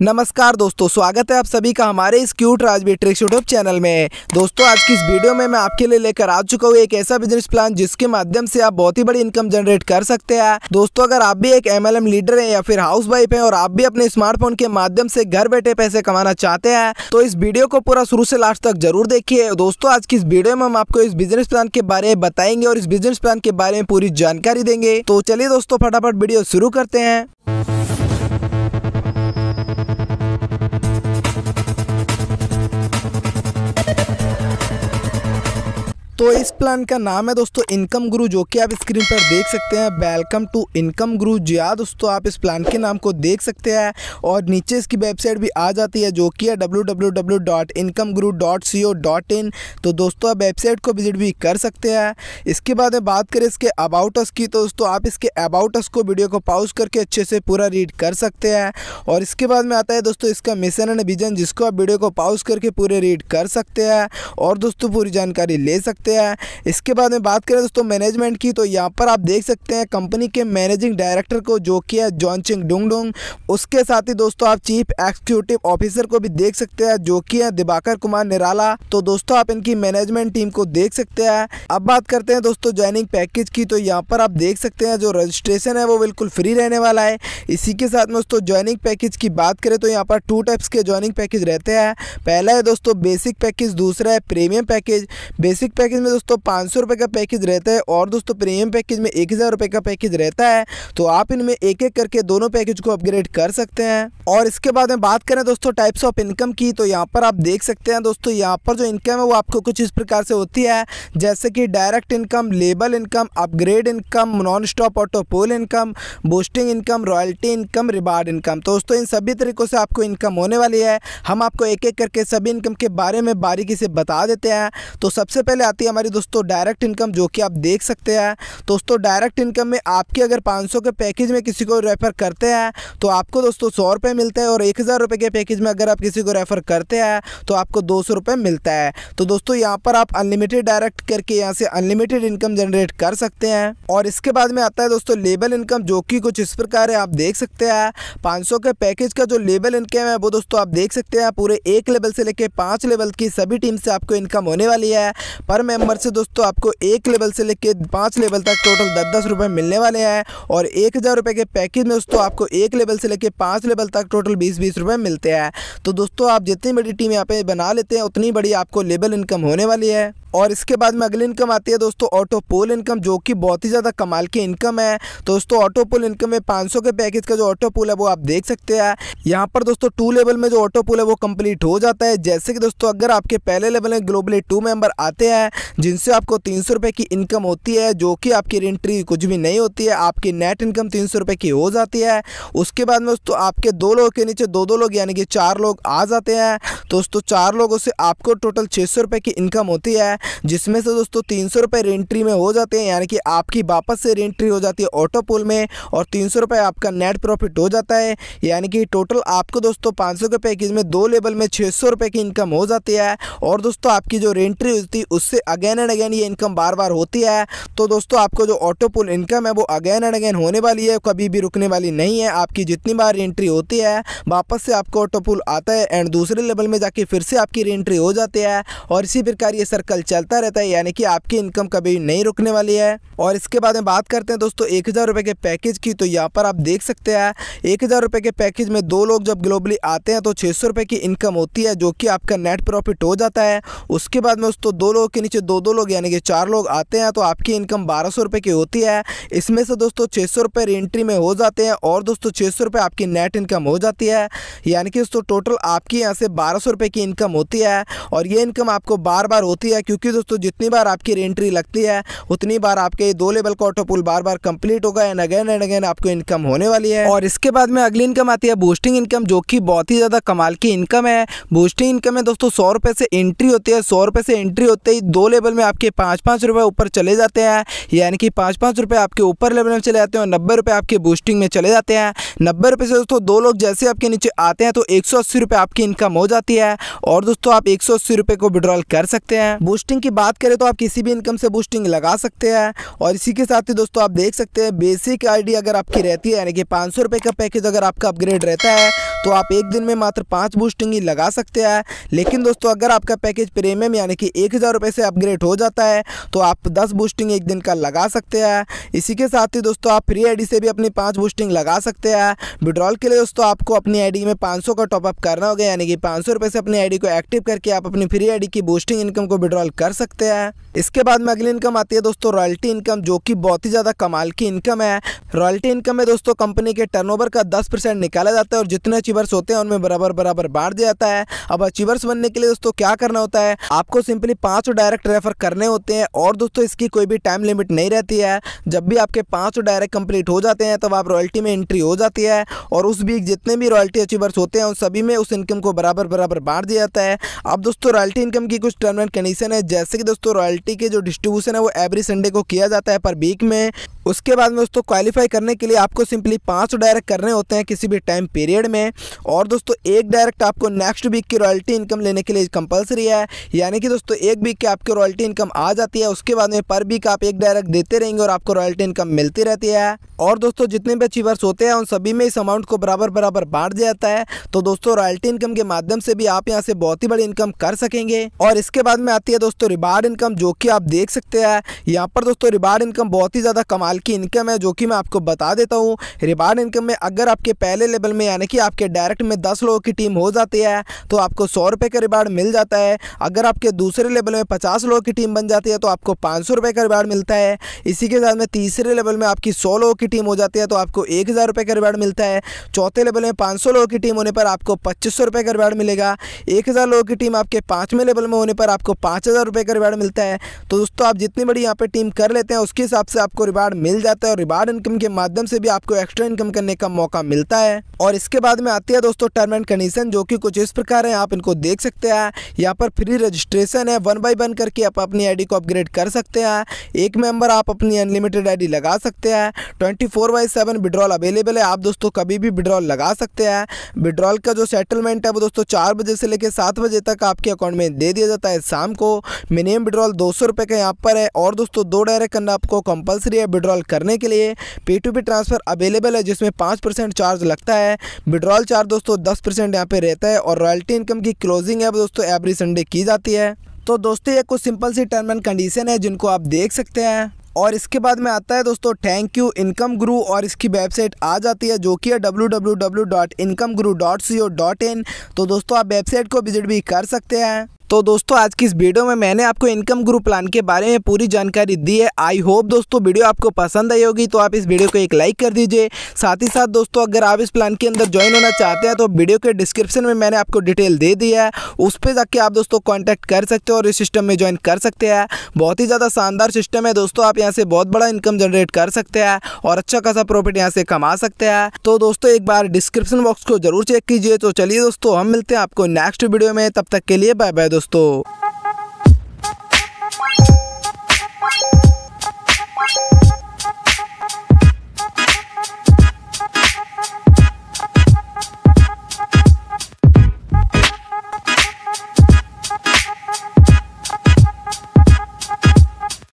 नमस्कार दोस्तों, स्वागत है आप सभी का हमारे इस cute Rajveer tricks YouTube channel में। दोस्तों आज की इस वीडियो में मैं आपके लिए लेकर आ चुका हूँ एक ऐसा बिजनेस प्लान जिसके माध्यम से आप बहुत ही बड़ी इनकम जनरेट कर सकते हैं। दोस्तों अगर आप भी एक MLM लीडर हैं या फिर हाउस वाइफ हैं और आप भी अपने स्मार्टफोन के माध्यम से घर बैठे पैसे कमाना चाहते हैं तो इस वीडियो को पूरा शुरू से लास्ट तक जरूर देखिए। दोस्तों आज की इस वीडियो में हम आपको इस बिजनेस प्लान के बारे में बताएंगे और इस बिजनेस प्लान के बारे में पूरी जानकारी देंगे। तो चलिए दोस्तों फटाफट वीडियो शुरू करते हैं। तो इस प्लान का नाम है दोस्तों इनकम गुरु, जो कि आप स्क्रीन पर देख सकते हैं। वेलकम टू इनकम गुरु। जी हाँ दोस्तों, आप इस प्लान के नाम को देख सकते हैं और नीचे इसकी वेबसाइट भी आ जाती है जो कि है www.incomeguru.co.in। तो दोस्तों आप वेबसाइट को विजिट भी कर सकते हैं। इसके बाद में बात करें इसके अबाउट अस की, तो दोस्तों आप इसके अबाउट अस को वीडियो को पॉज करके अच्छे से पूरा रीड कर सकते हैं। और इसके बाद में आता है दोस्तों इसका मिशन एंड विजन, जिसको आप वीडियो को पॉज करके पूरे रीड कर सकते हैं और दोस्तों पूरी जानकारी ले सकते हैं। इसके बाद में बात करें दोस्तों मैनेजमेंट की, तो यहाँ पर आप देख सकते हैं कंपनी के मैनेजिंग डायरेक्टर को जो कि है जॉनचिंग डुंगडुंग। उसके साथ ही दोस्तों आप चीफ एग्जीक्यूटिव ऑफिसर को भी देख सकते हैं जो कि है दिवाकर कुमार निराला। तो दोस्तों आप इनकी मैनेजमेंट टीम को देख सकते हैं। अब बात करते हैं दोस्तों ज्वाइनिंग पैकेज की, तो यहाँ पर आप देख सकते हैं जो रजिस्ट्रेशन है वो बिल्कुल फ्री रहने वाला है। इसी के साथ में दोस्तों ज्वाइनिंग पैकेज की बात करें तो यहाँ पर 2 टाइप्स के ज्वाइनिंग पैकेज रहते हैं। पहला है दोस्तों बेसिक पैकेज, दूसरा है प्रीमियम पैकेज। बेसिक पैकेज में दोस्तों 500 रुपये का पैकेज रहता है और दोस्तों प्रीमियम पैकेज में 1000 रुपये का पैकेज रहता है। तो आप इनमें एक एक करके दोनों पैकेज को अपग्रेड कर सकते हैं। और इसके बाद में बात करें दोस्तों टाइप्स ऑफ इनकम की, तो यहाँ पर आप देख सकते हैं दोस्तों यहाँ पर जो इनकम है वो आपको कुछ इस प्रकार से होती है, जैसे कि डायरेक्ट इनकम, लेबल income, upgrade income, non stop auto pool income, boosting income, royalty income, reward income. तो दोस्तों इन सभी तरीकों से आपको इनकम होने वाली है। हम आपको एक एक करके सभी इनकम के बारे में बारीकी से बता देते हैं। तो सबसे पहले आती है हमारी दोस्तों डायरेक्ट इनकम, जो कि आप देख सकते हैं। दोस्तों डायरेक्ट इनकम में आपके अगर 500 के पैकेज में किसी को रेफर करते हैं तो आपको दोस्तों 100 रुपये मिलता है और 1000 रुपये के पैकेज में अगर आप किसी को रेफर करते हैं तो आपको 200 रुपये मिलता है। तो दोस्तों यहाँ पर आप अनलिमिटेड डायरेक्ट करके यहाँ से अनलिमिटेड इनकम जनरेट कर सकते हैं। और इसके बाद में आता है दोस्तों लेबल इनकम, जो कि कुछ इस प्रकार है, आप देख सकते हैं। 500 के पैकेज का जो लेबल इनकम है वो दोस्तों आप देख सकते हैं पूरे 1 लेवल से लेकर 5 लेवल की सभी टीम से आपको इनकम होने वाली है। पर मेंबर से दोस्तों आपको 1 लेवल से लेकर 5 लेवल तक टोटल 10-10 रुपये मिलने वाले हैं। और 1000 रुपये के पैकेज में दोस्तों आपको 1 लेवल से लेकर 5 लेवल तक टोटल 20-20 रुपये मिलते हैं। तो दोस्तों आप जितनी बड़ी टीम यहाँ पे बना लेते हैं उतनी बड़ी आपको लेबल इनकम होने वाली है। और इसके बाद में अगली इनकम आती है दोस्तों ऑटो पोल इनकम, जो कि बहुत ही ज़्यादा कमाल की इनकम है। तो दोस्तों ऑटो पोल इनकम में 500 के पैकेज का जो ऑटो पोल है वो आप देख सकते हैं। यहाँ पर दोस्तों 2 लेवल में जो ऑटो पोल है वो कंप्लीट हो जाता है। जैसे कि दोस्तों अगर आपके पहले लेवल में ग्लोबली 2 मेंबर आते हैं जिनसे आपको 300 रुपये की इनकम होती है, जो कि आपकी एंट्री कुछ भी नहीं होती है, आपकी नेट इनकम 300 रुपये की हो जाती है। उसके बाद में दोस्तों आपके 2 लोगों के नीचे 2-2 लोग यानी कि 4 लोग आ जाते हैं। दोस्तों 4 लोगों से आपको टोटल 600 रुपये की इनकम होती है, जिसमें से दोस्तों 300 रुपये रेंट्री में हो जाते हैं, यानी कि आपकी वापस से रेंट्री हो जाती है ऑटो पोल में और 300 रुपये आपका नेट प्रॉफिट हो जाता है। यानी कि टोटल आपको दोस्तों 500 के पैकेज में 2 लेवल में 600 रुपये की इनकम हो जाती है। और दोस्तों आपकी जो रेंट्री होती है उससे अगेन एंड अगेन ये इनकम बार बार होती है। तो दोस्तों आपको जो ऑटो पोल इनकम है वो अगेन एंड अगेन होने वाली है, कभी भी रुकने वाली नहीं है। आपकी जितनी बार रेंट्री होती है वापस से आपको ऑटो पोल आता है एंड दूसरे लेवल में जाके फिर से आपकी रेंट्री हो जाती है और इसी प्रकार ये सर्कल चलता रहता है, यानी कि आपकी इनकम कभी नहीं रुकने वाली है। और इसके बाद में बात करते हैं दोस्तों 1000 रुपये के पैकेज की, तो यहाँ पर आप देख सकते हैं 1000 रुपये के पैकेज में 2 लोग जब ग्लोबली आते हैं तो 600 रुपये की इनकम होती है, जो कि आपका नेट प्रॉफिट हो जाता है। उसके बाद में दोस्तों 2 लोगों के नीचे 2-2 लोग यानी कि 4 लोग आते हैं तो आपकी इनकम 1200 रुपये की होती है। इसमें से दोस्तों 600 रुपये रेंट्री में हो जाते हैं और दोस्तों 600 रुपये आपकी नेट इनकम हो जाती है, यानी कि दोस्तों टोटल आपकी यहाँ से 1200 रुपये की इनकम होती है। और ये इनकम आपको बार बार होती है, क्योंकि दोस्तों जितनी बार आपकी रेंट्री लगती है उतनी बार आपके 2 लेवल का ऑटो पुल बार बार कंप्लीट होगा एंड अगेन आपको इनकम होने वाली है। और इसके बाद में अगली इनकम आती है बूस्टिंग इनकम, जो कि बहुत ही ज़्यादा कमाल की इनकम है। बूस्टिंग इनकम में दोस्तों 100 रुपये से एंट्री होती है। 100 रुपये से एंट्री होते ही 2 लेवल में आपके 5-5 रुपये ऊपर चले जाते हैं, यानी कि 5-5 रुपये आपके ऊपर लेवल में चले जाते हैं और 90 रुपये आपके बूस्टिंग में चले जाते हैं। 90 रुपये से दोस्तों 2 लोग जैसे आपके नीचे आते हैं तो 180 रुपये आपकी इनकम हो जाती है और दोस्तों आप 180 रुपये को विड्रॉल कर सकते हैं। बूस्टिंग की बात करें तो आप किसी भी इनकम से बूस्टिंग लगा सकते हैं। और इसी के साथ ही दोस्तों आप देख सकते हैं बेसिक आईडी अगर आपकी रहती है, यानी कि 500 रुपये का पैकेज अगर आपका अपग्रेड रहता है तो आप एक दिन में मात्र 5 बूस्टिंग ही लगा सकते हैं। लेकिन दोस्तों अगर आपका पैकेज प्रीमियम यानी कि 1000 रुपये से अपग्रेड हो जाता है तो आप 10 बूस्टिंग एक दिन का लगा सकते हैं। इसी के साथ ही दोस्तों आप फ्री आईडी से भी अपनी 5 बूस्टिंग लगा सकते हैं। विड्रॉल के लिए दोस्तों आपको अपनी आईडी में 500 का टॉपअप करना होगा, यानी कि 500 रुपये से अपनी आईडी को एक्टिव करके आप अपनी फ्री आईडी की बूस्टिंग इनकम को विड्रॉल कर सकते हैं। इसके बाद में अगली इनकम आती है दोस्तों रॉयल्टी इनकम, जो कि बहुत ही ज़्यादा कमाल की इनकम है। रॉयल्टी इनकम में दोस्तों कंपनी के टर्नओवर का 10% निकाला जाता है और जितने अचीवर्स होते हैं उनमें बराबर बांट दिया जाता है। अब अचीवर्स बनने के लिए दोस्तों क्या करना होता है, आपको सिंपली 5 डायरेक्ट रेफर करने होते हैं और दोस्तों इसकी कोई भी टाइम लिमिट नहीं रहती है। जब भी आपके 5 डायरेक्ट कंप्लीट हो जाते हैं तब आप रॉयल्टी में एंट्री हो जाती है और उस वीक जितने भी रॉयल्टी अचीवर्स होते हैं उन सभी में उस इनकम को बराबर बांट दिया जाता है। अब दोस्तों रॉयल्टी इनकम की कुछ टर्म एंड कंडीशन है, जैसे कि दोस्तों रॉयल्टी के जो डिस्ट्रीब्यूशन है वो एवरी संडे को किया जाता है पर वीक में। उसके बाद में दोस्तों क्वालिफाई करने के लिए आपको सिंपली 5 डायरेक्ट करने होते हैं किसी भी टाइम पीरियड में और दोस्तों एक डायरेक्ट आपको नेक्स्ट वीक की रॉयल्टी इनकम लेने के लिए कंपलसरी है। यानी कि दोस्तों एक वीक की आपकी रॉयल्टी इनकम आ जाती है, उसके बाद में पर वीक आप एक डायरेक्ट देते रहेंगे और आपको रॉयल्टी इनकम मिलती रहती है। और दोस्तों जितने भी अचीवर्स होते हैं उन सभी में इस अमाउंट को बराबर बांट दिया जाता है। तो दोस्तों रॉयल्टी इनकम के माध्यम से भी आप यहाँ से बहुत ही बड़ी इनकम कर सकेंगे। और इसके बाद में आती है दोस्तों रिवार्ड इनकम, जो कि आप देख सकते हैं यहाँ पर दोस्तों रिवार्ड इनकम बहुत ही ज़्यादा कमाल की इनकम है, जो कि मैं आपको बता देता हूँ। रिवार्ड इनकम में अगर आपके पहले लेवल में यानी कि आपके डायरेक्ट में 10 लोगों की टीम हो जाती है तो आपको 100 रुपये का रिवार्ड मिल जाता है। अगर आपके दूसरे लेवल में 50 लोगों की टीम बन जाती है तो आपको 500 रुपये का रिवार्ड मिलता है। इसी के साथ में तीसरे लेवल में आपकी 100 लोगों की टीम हो जाती है तो आपको 1000 रुपये का रिवार्ड मिलता है। चौथे लेवल में 500 लोगों की टीम होने पर आपको 2500 रुपये का रिवार्ड मिलेगा। 1000 लोगों की टीम आपके 5वें लेवल में होने पर आपको 5000 रुपये का रिवार्ड मिलता है। तो दोस्तों आप जितनी बड़ी यहाँ पे टीम कर लेते हैं उसके हिसाब से आपको रिवार्ड मिल जाता है और रिवार्ड इनकम के माध्यम से भी आपको एक्स्ट्रा इनकम करने का मौका मिलता है। और इसके बाद में आती है दोस्तों टर्म एंड कंडीशन, जो कि कुछ इस प्रकार है, आप इनको देख सकते हैं। यहाँ पर फ्री रजिस्ट्रेशन है, 1 by 1 करके आप अपनी आईडी को अपग्रेड कर सकते हैं। एक मेंबर आप अपनी अनलिमिटेड आईडी लगा सकते हैं। 24/7 विड्रॉल अवेलेबल है, आप दोस्तों कभी भी विड्रॉल लगा सकते हैं। विड्रॉल का जो सेटलमेंट है वो दोस्तों 4 बजे से लेकर 7 बजे तक आपके अकाउंट में दे दिया जाता है शाम को। मिनिमम विड्रॉल 200 रुपये का यहाँ पर है और दोस्तों 2 डायरेक्ट करना आपको कंपलसरी है विड्रॉल करने के लिए। P2P ट्रांसफर अवेलेबल है जिसमें 5% चार्ज लगता है। विड्रॉल चार्ज दोस्तों 10% यहाँ पे रहता है और रॉयल्टी इनकम की क्लोजिंग है वो दोस्तों एवरी संडे की जाती है। तो दोस्तों ये कुछ सिंपल सी टर्म एंड कंडीशन है जिनको आप देख सकते हैं। और इसके बाद में आता है दोस्तों थैंक यू इनकम गुरु और इसकी वेबसाइट आ जाती है जो कि है www.incomeguru.co.in। तो दोस्तों आप वेबसाइट को विजिट भी कर सकते हैं। तो दोस्तों आज की इस वीडियो में मैंने आपको इनकम गुरु प्लान के बारे में पूरी जानकारी दी है। आई होप दोस्तों वीडियो आपको पसंद आई होगी, तो आप इस वीडियो को एक लाइक कर दीजिए। साथ ही साथ दोस्तों अगर आप इस प्लान के अंदर ज्वाइन होना चाहते हैं तो वीडियो के डिस्क्रिप्शन में मैंने आपको डिटेल दे दी है, उस पर जाके आप दोस्तों कॉन्टैक्ट कर सकते हो और इस सिस्टम में ज्वाइन कर सकते हैं। बहुत ही ज़्यादा शानदार सिस्टम है दोस्तों, आप यहाँ से बहुत बड़ा इनकम जनरेट कर सकते हैं और अच्छा खासा प्रॉफिट यहाँ से कमा सकते हैं। तो दोस्तों एक बार डिस्क्रिप्शन बॉक्स को जरूर चेक कीजिए। तो चलिए दोस्तों हम मिलते हैं आपको नेक्स्ट वीडियो में, तब तक के लिए बाय बाय दोस्तों।